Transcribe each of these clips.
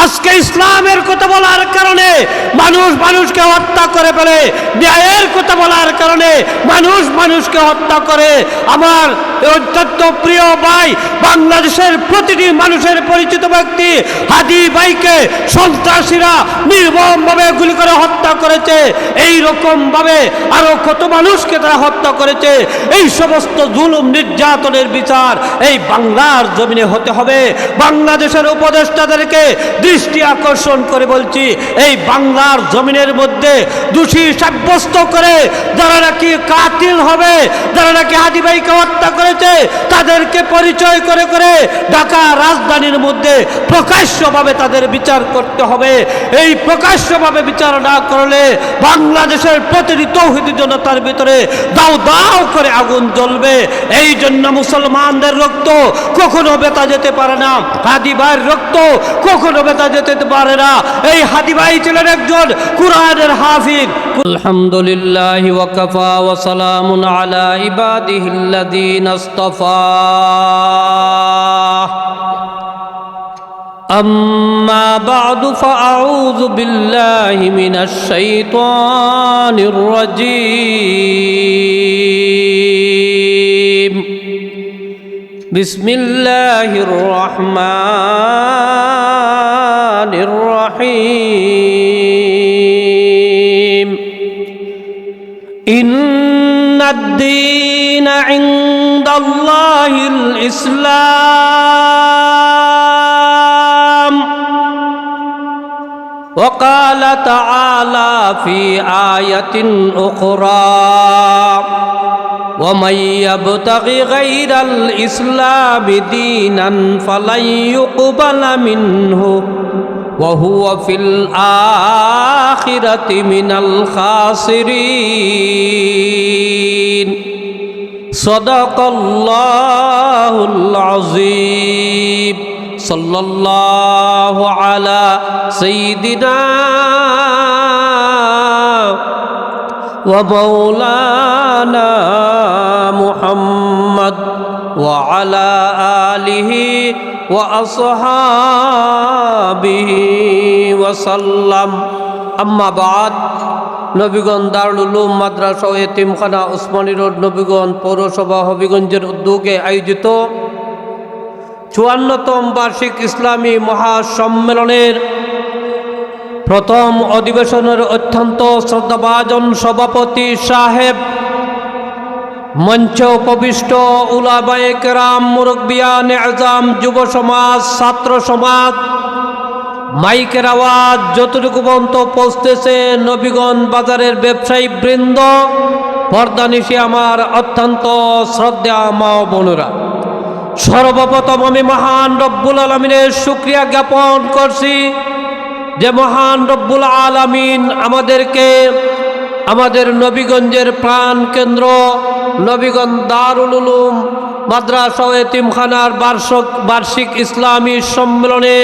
আজকে ইসলামের কথা বলার কারণে মানুষ মানুষকে হত্যা করে ফেলে, ন্যায়ের কথা বলার কারণে মানুষ মানুষকে হত্যা করে। আমার অত্যন্ত প্রিয় ভাই, বাংলাদেশের প্রতিটি মানুষের পরিচিত ব্যক্তি হাদি ভাইকে সন্ত্রাসীরা নির্মমভাবে গুলি করে হত্যা করেছে। এই রকম ভাবে আরো কত মানুষকে তারা হত্যা করেছে। এই সমস্ত জুলুম নির্যাতনের বিচার এই বাংলার জমিনে হতে হবে। বাংলাদেশের উপদেষ্টাদেরকে দৃষ্টি আকর্ষণ করে বলছি, এই বাংলার জমিনের মধ্যে দোষী সাব্যস্ত করে যারা নাকি কাতিল হবে, যারা নাকি হাদি ভাইকে হত্যা করেছে, তাদেরকে পরিচয় করে করে ঢাকা রাজধানীর মধ্যে প্রকাশ্যভাবে তাদের বিচার করতে হবে। এই প্রকাশ্যভাবে বিচার না করলে বাংলাদেশের প্রতিটি তৌহিদি জনতার ভিতরে দাও দাও করে আগুন জ্বলবে। এই জন্য মুসলমানদের রক্ত কখনো বেতা যেতে পারে না, হাদি ভাইয়ের রক্ত কখনো বেতা যেতে পারে না। এই হাদি ভাই ছিলেন একজন কুরআনের হাফিজ। আলহামদুলিল্লাহি ওয়া কাফা ওয়া সালামুন আলা ইবাদিহিল্লাযীনা ইসতাফা। أما بعد فأعوذ بالله من الشيطان الرجيم. بسم الله الرحمن الرحيم. إن الدين عند الله الإسلام. وقال تعالى في آية أخرى: ومن يبتغ غير الإسلام دينا فلن يقبل منه وهو في الآخرة من الخاسرين. صدق الله العظيم. صلى الله على سيدنا ومولانا محمد وعلى آله وأصحابه وسلم. أما بعد. নবীগণ দারুল উলুম মাদ্রাসা ও এতিমখানা ওসমানী রোড নবীগঞ্জ পৌরসভা হবিগঞ্জের উদ্যোগে আয়োজিত ৫৪তম বার্ষিক ইসলামী মহাসম্মেলনের প্রথম অধিবেশনের অত্যন্ত শ্রদ্ধাভাজন সভাপতি সাহেব, মঞ্চে উপবিষ্ট উলামায়ে কেরাম, মুরব্বিয়ানে আযম, যুব সমাজ, ছাত্র সমাজ, মাইকের আওয়াজ যতটুকু পর্যন্ত পৌঁছতেছে, নবীগঞ্জ বাজারের ব্যবসায়ী বৃন্দ, পর্দানিশী আমার অত্যন্ত শ্রদ্ধা মা ও বোনেরা, সর্বপ্রথম আমি মহান রব্বুল আলামিনের শুকরিয়া জ্ঞাপন করছি যে মহান রব্বুল আলামিন আমাদেরকে আমাদের নবীগঞ্জের প্রাণ কেন্দ্র নবীগঞ্জ দারুল উলুম মাদ্রাসা ও এতিমখানার বার্ষিক ইসলামী সম্মেলনে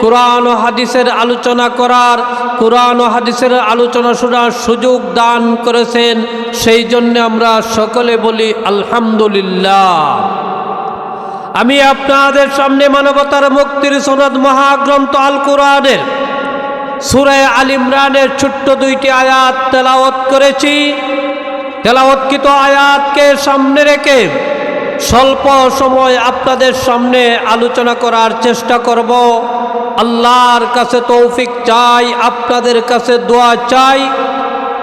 কুরআন ও হাদিসের আলোচনা করার, কুরআন ও হাদিসের আলোচনা শোনার সুযোগ দান করেছেন। সেই জন্য আমরা সকলে বলি আলহামদুলিল্লাহ। আমি আপনাদের সামনে মানবতার মুক্তির সনদ মহাগ্রন্থ আল কোরআনের সূরা আল ইমরানের ছোট্ট 2টি আয়াত তেলাওয়াত করেছি। তেলাওয়াতকৃত আয়াতকে সামনে রেখে স্বল্প সময় আপনাদের সামনে আলোচনা করার চেষ্টা করব। আল্লাহর কাছে তৌফিক চাই, আপনাদের কাছে দোয়া চাই।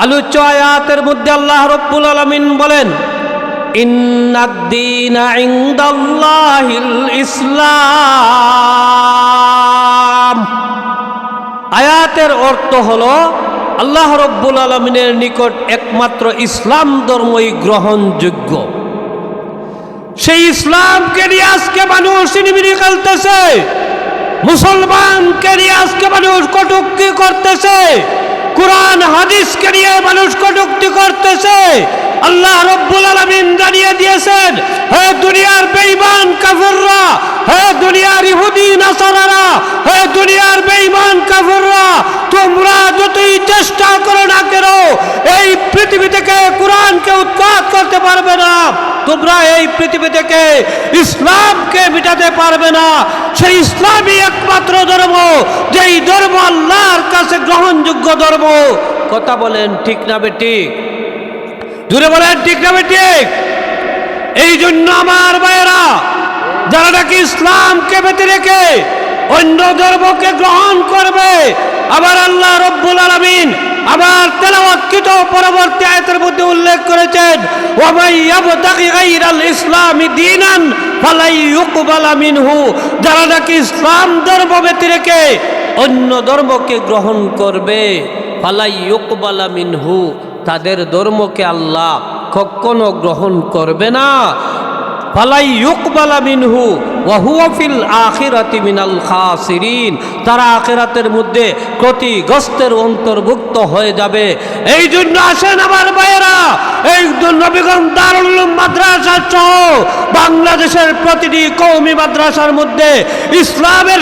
আলোচ্য আয়াতের মধ্যে আল্লাহ রাব্বুল আলামিন বলেন, ইন্নাদ-দীনা ইনদাল্লাহিল ইসলাম। আয়াতের অর্থ হলো আল্লাহ রাব্বুল আলামিনের নিকট একমাত্র ইসলাম ধর্মই গ্রহণযোগ্য। সেই ইসলামকে নিয়ে আজকে মানুষ চিনিমিনি খেলতেছে, মুসলমানকে নিয়ে আজকে মানুষ কটূক্তি করতেছে। কুরআন হাদিসকে নিয়ে মানুষ কটূক্তি করতেছে। আল্লাহ রাব্বুল আলামিন জানিয়ে দিয়েছেন, হে দুনিয়ার বেঈমান কাফিররা, হে দুনিয়ার ইহুদি নাসারারা, হে দুনিয়ার বেঈমান কাফিররা, তোমরা যতই চেষ্টা করো না কেন এই পৃথিবী থেকে কোরআনকে উৎখাত করতে পারবে না। তোমরা এই পৃথিবী থেকে ইসলামকে মিটাতে পারবে না। সেই ইসলামই একমাত্র ধর্ম, যেই ধর্ম আল্লাহর কাছে গ্রহণযোগ্য ধর্ম। কথা বলেন ঠিক না বেঠিক? জুড়ে বলেন ঠিক না বেঠিক? এই জন্য আমার ভাইয়েরা, যারা নাকি ইসলামকে বেঁধে রেখে অন্য ধর্মকে গ্রহণ করবে, আবার আল্লাহ রাব্বুল আলামিন আবার তেলাওয়াতকৃত পরবর্তী আয়াতের মধ্যে উল্লেখ করেছেন, ওয়া মান ইয়াবতাগি গায়রাল ইসলামি দীনান ফালাই ইউকবালা মিনহু। যারা নাকি ইসলাম ধর্ম বেঁধে রেখে অন্য ধর্মকে গ্রহণ করবে, ফালাই ইউকবালা মিনহু, তাদের ধর্মকে আল্লাহ কখনো গ্রহণ করবে না। ফালাই ইউকবালা মিনহু ওয়া হুয়া ফিল আখিরাতি মিনাল খাসিরিন, তারা আখিরাতের মধ্যে ক্ষতিগ্রস্তের অন্তর্ভুক্ত হয়ে যাবে। এই জন্য আসেন আমার ভাইয়েরা, এই নবীগঞ্জ দারুল উলুম মাদ্রাসা সহ বাংলাদেশের প্রতিটি কওমি মাদ্রাসার মধ্যে ইসলামের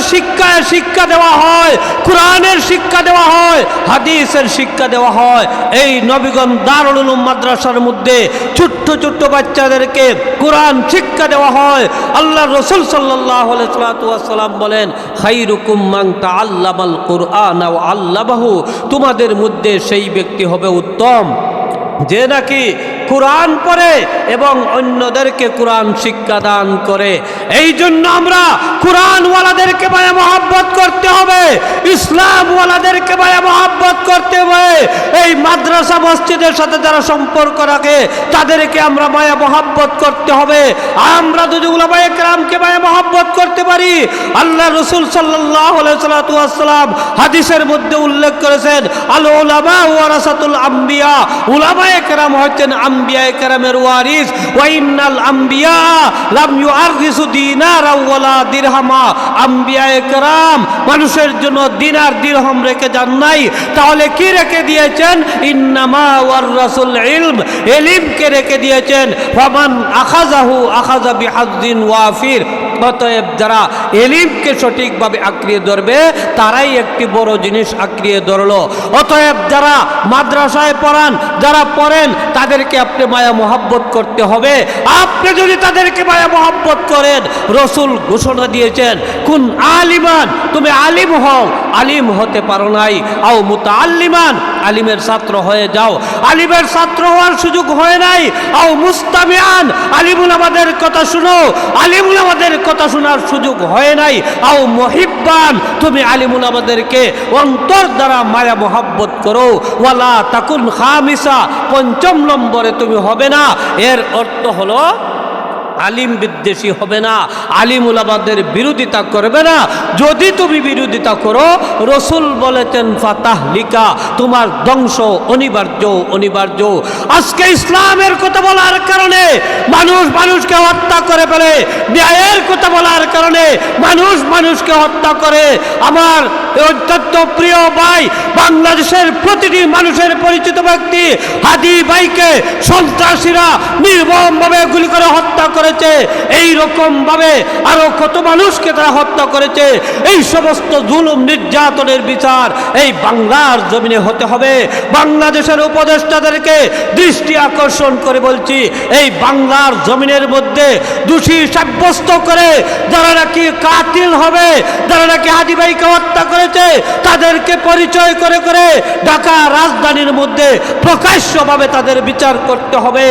শিক্ষা দেওয়া হয়, কোরআনের শিক্ষা দেওয়া হয়, হাদিসের শিক্ষা দেওয়া হয়। এই নবীগঞ্জ দারুল উলুম মাদ্রাসার মধ্যে ছোট্ট ছোট্ট বাচ্চাদেরকে কোরআন শিক্ষা দেওয়া হয়। আল্লাহ রাসূল সাল্লাল্লাহু আলাইহি ওয়াসাল্লাম বলেন, খায়রুকুম মান তাআল্লামাল কুরআন ওয়া আল্লামাহু, তোমাদের মধ্যে সেই ব্যক্তি হবে উত্তম যে নাকি কোরআন পড়ে এবং অন্যদেরকে কোরআন শিক্ষা দান করে। এই জন্য আমরা কোরআনওয়ালাদেরকে মায়া মহব্বত করতে হবে, ইসলামওয়ালাদেরকে মায়া মহব্বত করতে হবে। এই মাদ্রাসা মসজিদের সাথে যারা সম্পর্ক রাখে তাদেরকে আমরা মায়া মহব্বত করতে হবে। আমরা যদি উলামায়ে কেরামকে মায়া মহব্বত করতে পারি, আল্লাহ রাসূল সাল্লাল্লাহু আলাইহি ওয়াসাল্লাম হাদিসের মধ্যে উল্লেখ করেছেন, আল উলামা ওয়ারাসাতুল আম্বিয়া, উলামায়ে কেরাম হচ্ছেন আম্বিয়ায়ে কেরামের ওয়ারিস। ওয়া ইন্নাল আম্বিয়া লাম ইউআররিসু দিনারা ওয়ালা দিরহামা, আম্বিয়ায়ে কেরাম মানুষের জন্য দিনার দিরহাম রেখে যান নাই, তাহলে কি রেখে দিয়েছেন? ইন্নামা ওয়ারাসুল ইলম, ইলমকে রেখে দিয়েছেন। ফামান আখাযাহু আখাযা বিহাজ্জিন ওয়াফির, অতএব যারা এলিমকে সঠিকভাবে আঁকড়িয়ে ধরবে তারাই একটি বড় জিনিস আঁকড়িয়ে ধরলো। অতএব যারা মাদ্রাসায় পড়ান, যারা পড়েন, তাদেরকে আপনি মায়া মহব্বত করতে হবে। আপনি যদি তাদেরকে মায়া মহব্বত করেন, রসুল ঘোষণা দিয়েছেন, কুন আলিমান, তুমি আলিম হও, আলিম হতে পারো নাই, আও মুতাআল্লিমান, আলিমের ছাত্র হয়ে যাও, আলিমের ছাত্র হওয়ার সুযোগ হয় নাই, আও মুস্তামিআন, আলিমুল আমাদের কথা শুনো, আলিমুল আমাদের কথা শোনার সুযোগ হয় নাই, আও মুহিব্বান, তুমি আলিমুল আমাদেরকে অন্তর দ্বারা মায়া মহব্বত করো, ওয়ালা তাকুন খামিসা, পঞ্চম নম্বরে তুমি হবে না। এর অর্থ হলো আলিম বিদ্বেষী হবে না, আলিম উলামাদের বিরোধিতা করবে না। যদি তুমি বিরোধিতা করো, রসুল বলেছেন ফাতাহলিকা, তোমার ধ্বংস অনিবার্য অনিবার্য। আজকে ইসলামের কথা বলার কারণে মানুষ মানুষকে হত্যা করে ফেলে, ন্যায়ের কথা বলার কারণে মানুষ মানুষকে হত্যা করে। আমার অত্যন্ত প্রিয় ভাই, বাংলাদেশের প্রতিটি মানুষের পরিচিত ব্যক্তি হাদি ভাইকে সন্ত্রাসীরা নির্মমভাবে গুলি করে হত্যা করেছে। এই রকম ভাবে আরো কত মানুষকে তারা হত্যা করেছে। এই সমস্ত জুলুম নির্যাতনের বিচার এই বাংলার জমিনে হতে হবে। বাংলাদেশের উপদেষ্টাদেরকে দৃষ্টি আকর্ষণ করে বলছি, এই বাংলার জমিনের মধ্যে দোষী সাব্যস্ত করে যারা নাকি কাতিল হবে, যারা নাকি হাদি ভাইকে হত্যা করেছে, তাদেরকে পরিচয় করে করে ঢাকা রাজধানীর মধ্যে প্রকাশ্যভাবে তাদের বিচার করতে হবে।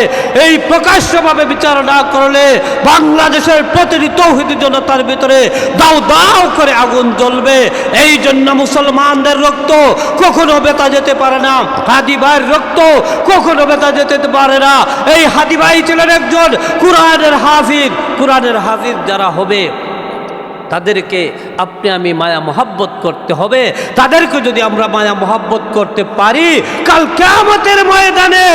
এই প্রকাশ্যভাবে বিচার না করলে বাংলাদেশের প্রতিটি তৌহিদি জনতার ভিতরে দাও দাও করে আগুন জ্বলবে। এই জন্য মুসলমানদের রক্ত কখনো বেতা যেতে পারে না, হাদি ভাইয়ের রক্ত কখনো বেতা যেতে পারে না। এই হাদি ভাই ছিলেন একজন কোরআনের হাফিজ। কোরআনের হাফিজ যারা হবে তাদেরকে আপনি আমি মায়া মোহাব্বত করতে হবে। তাদেরকে যদি আমরা মায়া মোহাব্বত করতে পারি, কাল কিয়ামতের ময়দানে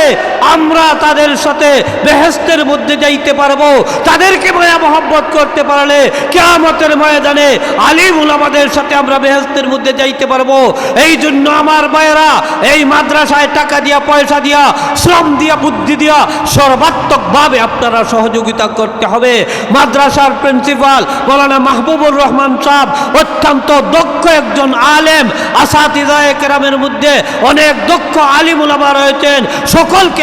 আমরা তাদের সাথে বেহেশতের মধ্যে যাইতে পারবো। তাদেরকে মায়া মোহাব্বত করতে পারলে কিয়ামতের ময়দানে আলিম উলামাদের সাথে আমরা বেহেশতের মধ্যে যাইতে পারবো। এই জন্য আমার ভাইয়েরা, এই মাদ্রাসায় টাকা দিয়া, পয়সা দিয়া, শ্রম দিয়া, বুদ্ধি দিয়া সর্বাত্মকভাবে আপনারা সহযোগিতা করতে হবে। মাদ্রাসার প্রিন্সিপাল মাওলানা মাহবুবুর রহমান সাহেব অত্যন্ত দক্ষ একজন আলেম। আসাতিজায়ে কেরামের মধ্যে অনেক দক্ষ আলিম উলামা রয়েছেন। সকলকে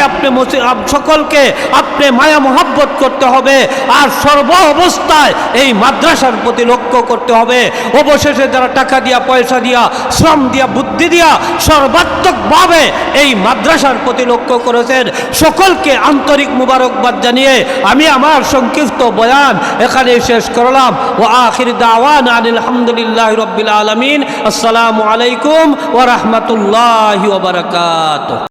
আপনি মায়া মোহাব্বত করতে হবে আর সর্ব অবস্থায় এই মাদ্রাসার প্রতি লক্ষ্য করতে হবে। অবশেষে যারা টাকা দিয়া, পয়সা দিয়া, শ্রম দিয়া, বুদ্ধি দিয়া সর্বাত্মকভাবে এই মাদ্রাসার প্রতি লক্ষ্য করেছেন, সকলকে আন্তরিক মুবারকবাদ জানিয়ে আমি আমার সংক্ষিপ্ত বয়ান এখানে শেষ করলাম। ওয়া আখির দাওয়ানা আলহামদুলিল্লাহি রাব্বিল আলামিন। আসসালামু আলাইকুম ওয়া রাহমাতুল্লাহি ওয়া বারাকাতুহু।